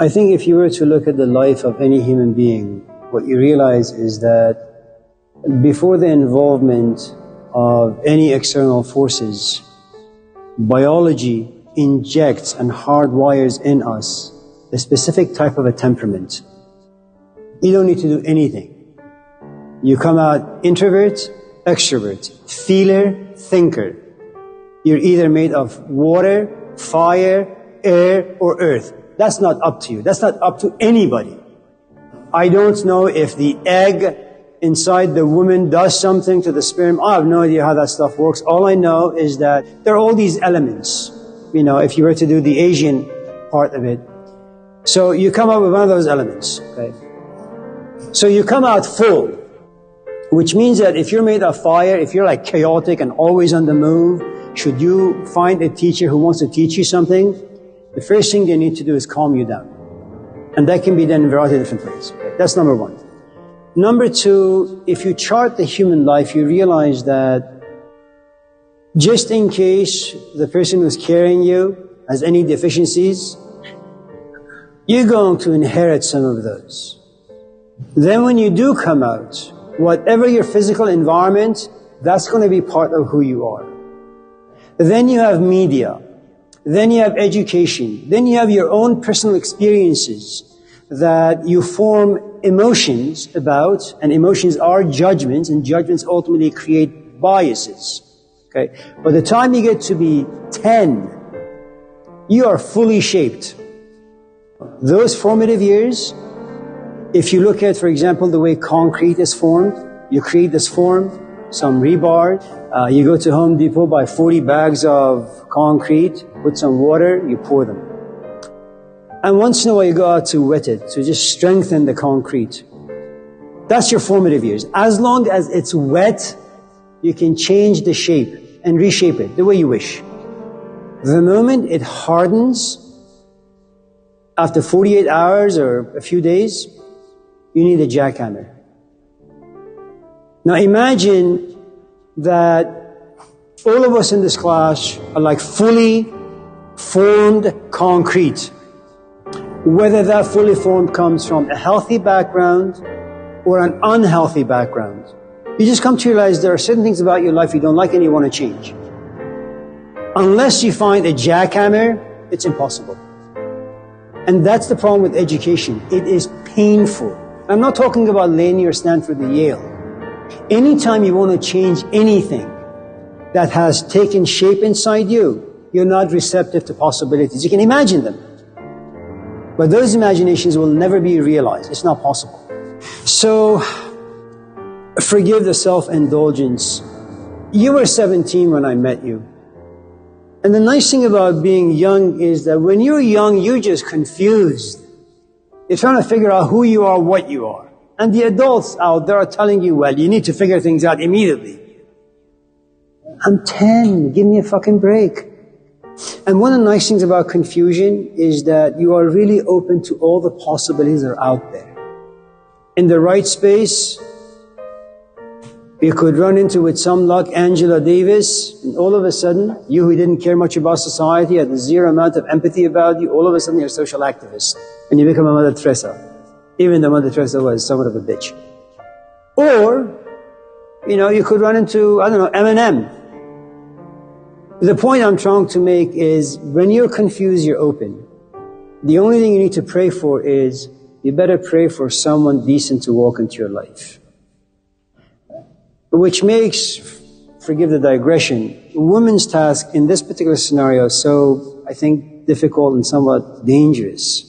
I think if you were to look at the life of any human being, what you realize is that before the involvement of any external forces, biology injects and hardwires in us a specific type of a temperament. You don't need to do anything. You come out introvert, extrovert, feeler, thinker. You're either made of water, fire, air, or earth. That's not up to you. That's not up to anybody. I don't know if the egg inside the woman does something to the sperm. I have no idea how that stuff works. All I know is that there are all these elements, you know, if you were to do the Asian part of it. So you come out with one of those elements, okay? So you come out full, which means that if you're made of fire, if you're like chaotic and always on the move, should you find a teacher who wants to teach you something, the first thing they need to do is calm you down. And that can be done in a variety of different ways. Okay? That's number one. Number two, if you chart the human life, you realize that just in case the person who's carrying you has any deficiencies, you're going to inherit some of those. Then when you do come out, whatever your physical environment, that's going to be part of who you are. Then you have media. Then you have education. Then you have your own personal experiences that you form emotions about, and emotions are judgments, and judgments ultimately create biases. Okay? By the time you get to be 10, you are fully shaped. Those formative years, if you look at, for example, the way concrete is formed, you create this form, some rebar, you go to Home Depot, buy 40 bags of concrete, put some water, you pour them. And once in a while you go out to wet it, to just strengthen the concrete. That's your formative years. As long as it's wet, you can change the shape and reshape it the way you wish. The moment it hardens, after 48 hours or a few days, you need a jackhammer. Now imagine that all of us in this class are like fully formed concrete. Whether that fully formed comes from a healthy background or an unhealthy background. You just come to realize there are certain things about your life you don't like and you want to change. Unless you find a jackhammer, it's impossible. And that's the problem with education. It is painful. I'm not talking about Laney or Stanford or Yale. Anytime you want to change anything that has taken shape inside you, you're not receptive to possibilities. You can imagine them, but those imaginations will never be realized. It's not possible. So, forgive the self-indulgence. You were 17 when I met you. And the nice thing about being young is that when you're young, you're just confused. You're trying to figure out who you are, what you are. And the adults out there are telling you, well, you need to figure things out immediately. I'm 10, give me a fucking break. And one of the nice things about confusion is that you are really open to all the possibilities that are out there. In the right space, you could run into, with some luck, Angela Davis, and all of a sudden, you who didn't care much about society, had zero amount of empathy about you, all of a sudden you're a social activist, and you become a Mother Teresa. Even though Mother Teresa was somewhat of a bitch. Or, you know, you could run into, I don't know, Eminem. The point I'm trying to make is, when you're confused, you're open. The only thing you need to pray for is, you better pray for someone decent to walk into your life. Which makes, forgive the digression, women's task in this particular scenario so, I think, difficult and somewhat dangerous.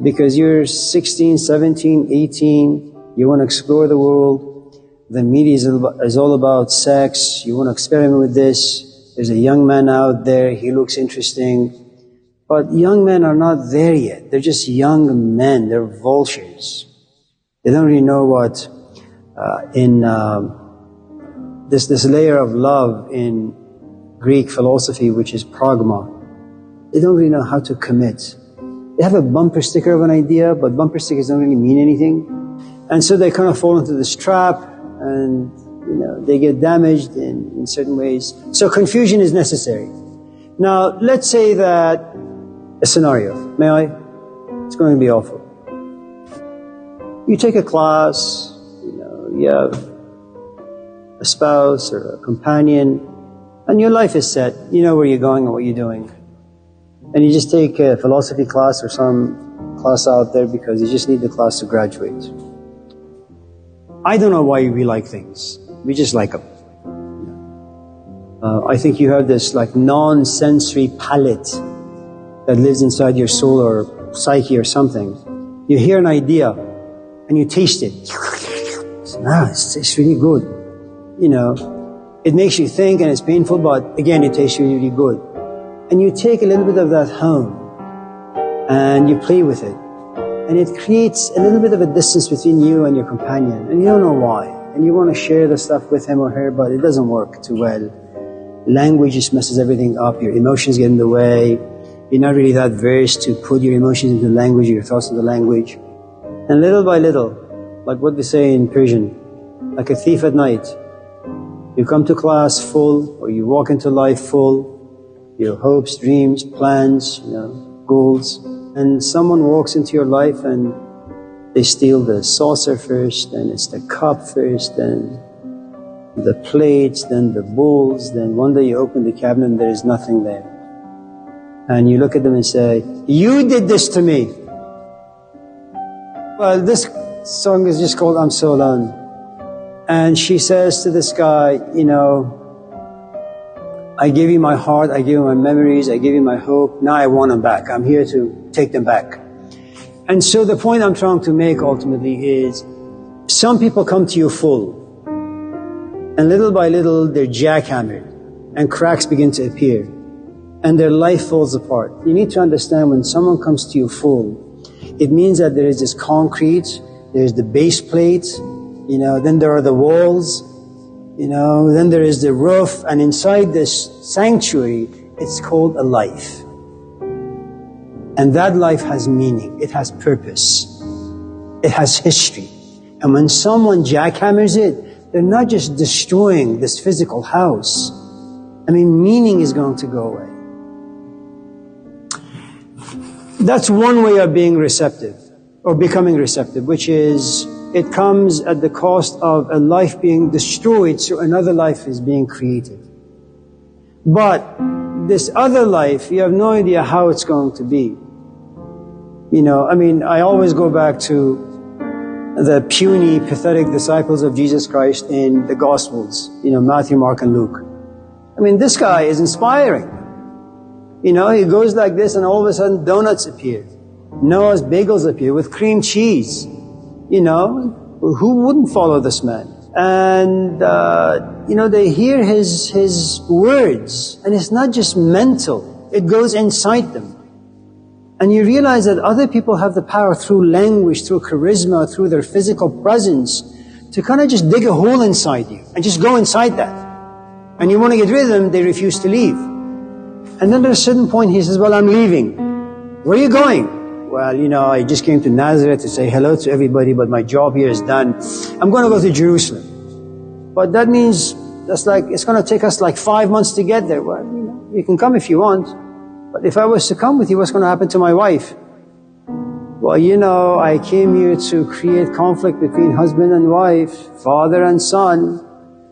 Because you're 16, 17, 18, you want to explore the world, the media is all about sex, you want to experiment with this, there's a young man out there, he looks interesting, but young men are not there yet, they're just young men, they're vultures. They don't really know what, this layer of love in Greek philosophy, which is pragma, they don't really know how to commit. They have a bumper sticker of an idea, but bumper stickers don't really mean anything. And so they kind of fall into this trap, and, you know, they get damaged in certain ways. So confusion is necessary. Now, let's say that, a scenario, may I? It's going to be awful. You take a class, you have a spouse or a companion, and your life is set. You know where you're going and what you're doing. And you just take a philosophy class or some class out there because you just need the class to graduate. I don't know why we like things. We just like them. I think you have this like non-sensory palate that lives inside your soul or psyche or something. You hear an idea and you taste it. It's really good. It makes you think and it's painful, but again, it tastes really, really good. And you take a little bit of that home and you play with it. And it creates a little bit of a distance between you and your companion. And you don't know why. And you want to share the stuff with him or her, but it doesn't work too well. Language just messes everything up. Your emotions get in the way. You're not really that versed to put your emotions into language, your thoughts into language. And little by little, like what they say in Persian, like a thief at night, you come to class full, or you walk into life full, your hopes, dreams, plans, goals, and someone walks into your life and they steal the saucer first, then it's the cup first, then the plates, then the bowls, then one day you open the cabinet and there is nothing there. And you look at them and say, "You did this to me." Well, this song is just called "I'm So Alone." And she says to this guy, I gave you my heart, I gave you my memories, I gave you my hope, now I want them back. I'm here to take them back. And so the point I'm trying to make ultimately is, some people come to you full, and little by little they're jackhammered, and cracks begin to appear, and their life falls apart. You need to understand, when someone comes to you full, it means that there is this concrete, there's the base plate, then there are the walls, then there is the roof, and inside this sanctuary, it's called a life. And that life has meaning, it has purpose, it has history. And when someone jackhammers it, they're not just destroying this physical house. Meaning is going to go away. That's one way of being receptive, or becoming receptive, which is, it comes at the cost of a life being destroyed, so another life is being created. But this other life, you have no idea how it's going to be. I always go back to the puny, pathetic disciples of Jesus Christ in the Gospels, Matthew, Mark, and Luke. This guy is inspiring. He goes like this and all of a sudden donuts appear. Noah's bagels appear with cream cheese. Who wouldn't follow this man? And, they hear his words, and it's not just mental, it goes inside them. And you realize that other people have the power through language, through charisma, through their physical presence, to kind of just dig a hole inside you, and just go inside that. And you want to get rid of them, they refuse to leave. And then at a certain point he says, "Well, I'm leaving." "Where are you going?" "Well, I just came to Nazareth to say hello to everybody, but my job here is done. I'm going to go to Jerusalem." "But that means it's going to take us 5 months to get there." "Well, you can come if you want. But if I was to come with you, what's going to happen to my wife?" "Well, I came here to create conflict between husband and wife, father and son."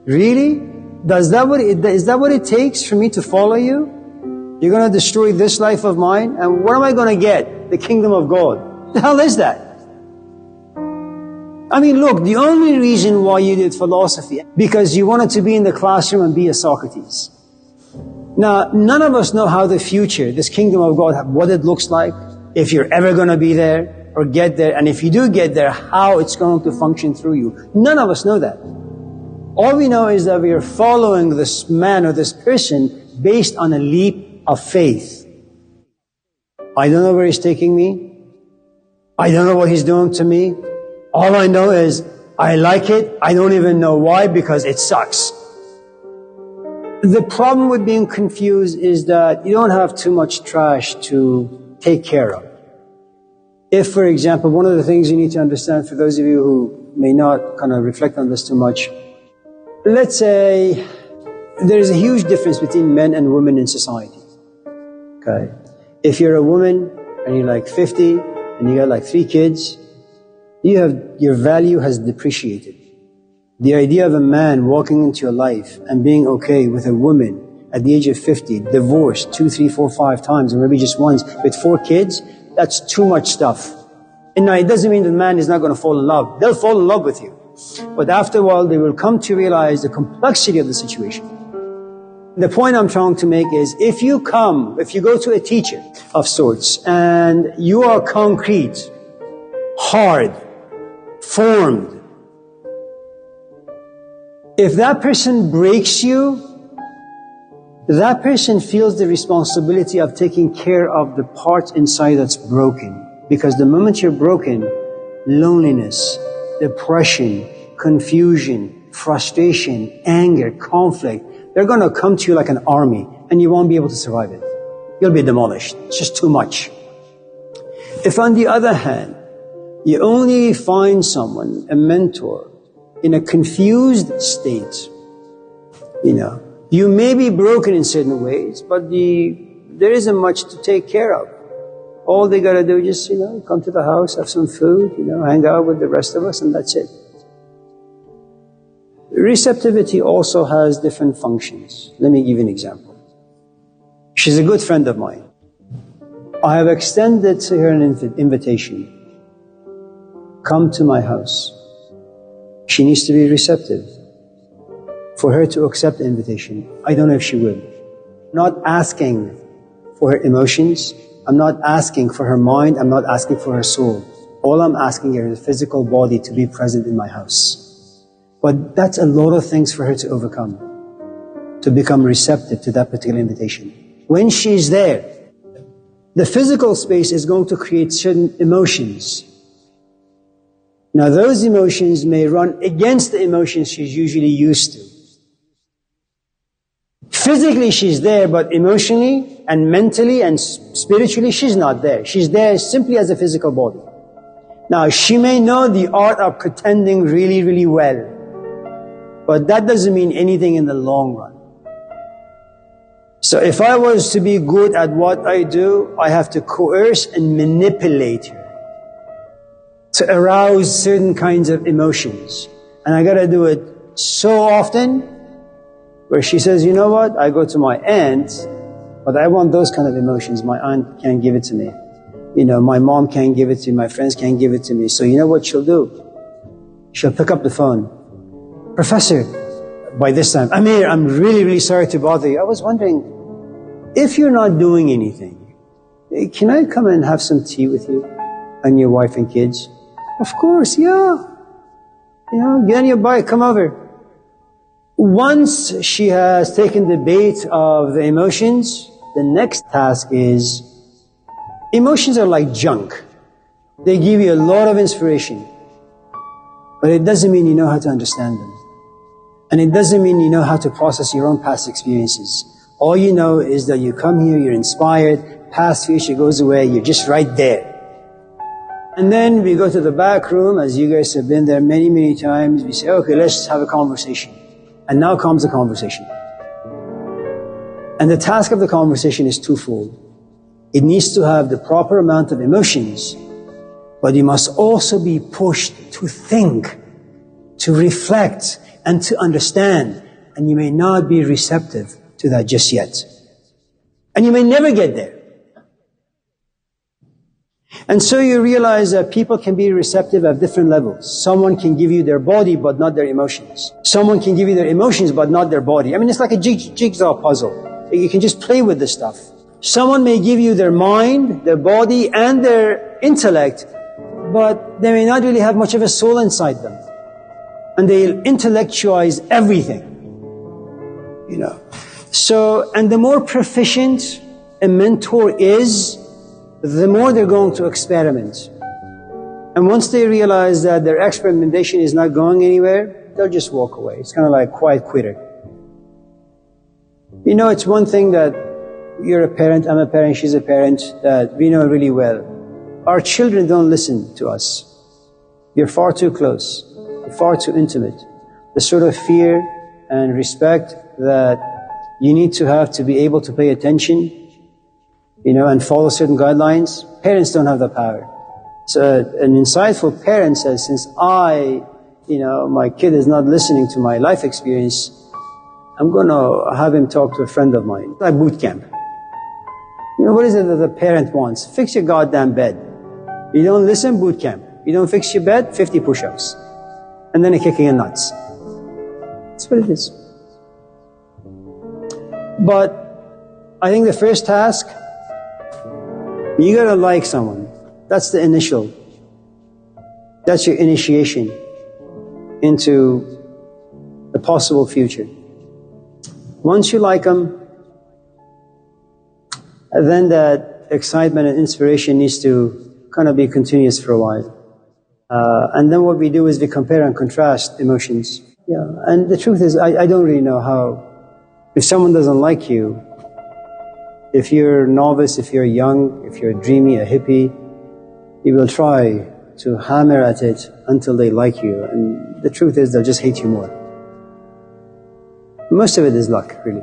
"Really? Is that what it takes for me to follow you? You're going to destroy this life of mine, and what am I going to get? The kingdom of God. What the hell is that?" Look, the only reason why you did philosophy, because you wanted to be in the classroom and be a Socrates. Now, none of us know how the future, this kingdom of God, what it looks like, if you're ever going to be there or get there, and if you do get there, how it's going to function through you. None of us know that. All we know is that we are following this man or this person based on a leap of faith. I don't know where he's taking me. I don't know what he's doing to me. All I know is I like it. I don't even know why, because it sucks. The problem with being confused is that you don't have too much trash to take care of. If, for example, one of the things you need to understand, for those of you who may not kind of reflect on this too much, let's say there's a huge difference between men and women in society. Okay? If you're a woman and you're 50, and you got like 3 kids, your value has depreciated. The idea of a man walking into your life and being okay with a woman at the age of 50, divorced 2, 3, 4, 5 times, or maybe just once, with 4 kids, that's too much stuff. And now it doesn't mean the man is not going to fall in love. They'll fall in love with you. But after a while, they will come to realize the complexity of the situation. The point I'm trying to make is, if you go to a teacher of sorts, and you are concrete, hard, formed, if that person breaks you, that person feels the responsibility of taking care of the part inside that's broken. Because the moment you're broken, loneliness, depression, confusion, frustration, anger, conflict, they're going to come to you like an army, and you won't be able to survive it. You'll be demolished. It's just too much. If on the other hand, you only find someone, a mentor, in a confused state, you may be broken in certain ways, but there isn't much to take care of. All they got to do is just, come to the house, have some food, hang out with the rest of us, and that's it. Receptivity also has different functions. Let me give you an example. She's a good friend of mine. I have extended to her an invitation. Come to my house. She needs to be receptive. For her to accept the invitation, I don't know if she will. I'm not asking for her emotions. I'm not asking for her mind. I'm not asking for her soul. All I'm asking her is a physical body to be present in my house. But that's a lot of things for her to overcome, to become receptive to that particular invitation. When she's there, the physical space is going to create certain emotions. Now those emotions may run against the emotions she's usually used to. Physically she's there, but emotionally and mentally and spiritually she's not there. She's there simply as a physical body. Now she may know the art of pretending really, really well, but that doesn't mean anything in the long run. So if I was to be good at what I do, I have to coerce and manipulate her to arouse certain kinds of emotions. And I gotta do it so often where she says, you know what, I go to my aunt, but I want those kind of emotions. My aunt can't give it to me. My mom can't give it to me. My friends can't give it to me. So you know what she'll do? She'll pick up the phone. Professor, by this time, Amir, I'm really, really sorry to bother you. I was wondering, if you're not doing anything, can I come and have some tea with you and your wife and kids? Of course, yeah. Get on your bike, come over. Once she has taken the bait of the emotions, the next task is, emotions are like junk. They give you a lot of inspiration, but it doesn't mean you know how to understand them. And it doesn't mean you know how to process your own past experiences. All you know is that you come here, you're inspired, past future goes away, you're just right there. And then we go to the back room, as you guys have been there many, many times. We say, okay, let's have a conversation. And now comes the conversation. And the task of the conversation is twofold. It needs to have the proper amount of emotions, but you must also be pushed to think, to reflect, and to understand. And you may not be receptive to that just yet. And you may never get there. And so you realize that people can be receptive at different levels. Someone can give you their body, but not their emotions. Someone can give you their emotions, but not their body. I mean, it's like a jigsaw puzzle. You can just play with this stuff. Someone may give you their mind, their body, and their intellect, but they may not really have much of a soul inside them. And they'll intellectualize everything. So, and the more proficient a mentor is, the more they're going to experiment. And once they realize that their experimentation is not going anywhere, they'll just walk away. It's kind of like quiet quitter. It's one thing that you're a parent, I'm a parent, she's a parent, that we know really well. Our children don't listen to us. You're far too close, far too intimate. The sort of fear and respect that you need to have to be able to pay attention, and follow certain guidelines. Parents don't have the power. So an insightful parent says, since my kid is not listening to my life experience, I'm going to have him talk to a friend of mine. Like boot camp. What is it that the parent wants? Fix your goddamn bed. You don't listen, boot camp. You don't fix your bed, 50 push-ups. And then a kicking in nuts. That's what it is. But I think the first task, you gotta like someone. That's the initial. That's your initiation into the possible future. Once you like them, then that excitement and inspiration needs to kind of be continuous for a while. And then what we do is we compare and contrast emotions. Yeah. And the truth is, I don't really know how, if someone doesn't like you, if you're a novice, if you're young, if you're dreamy, a hippie, you will try to hammer at it until they like you. And the truth is, they'll just hate you more. Most of it is luck, really.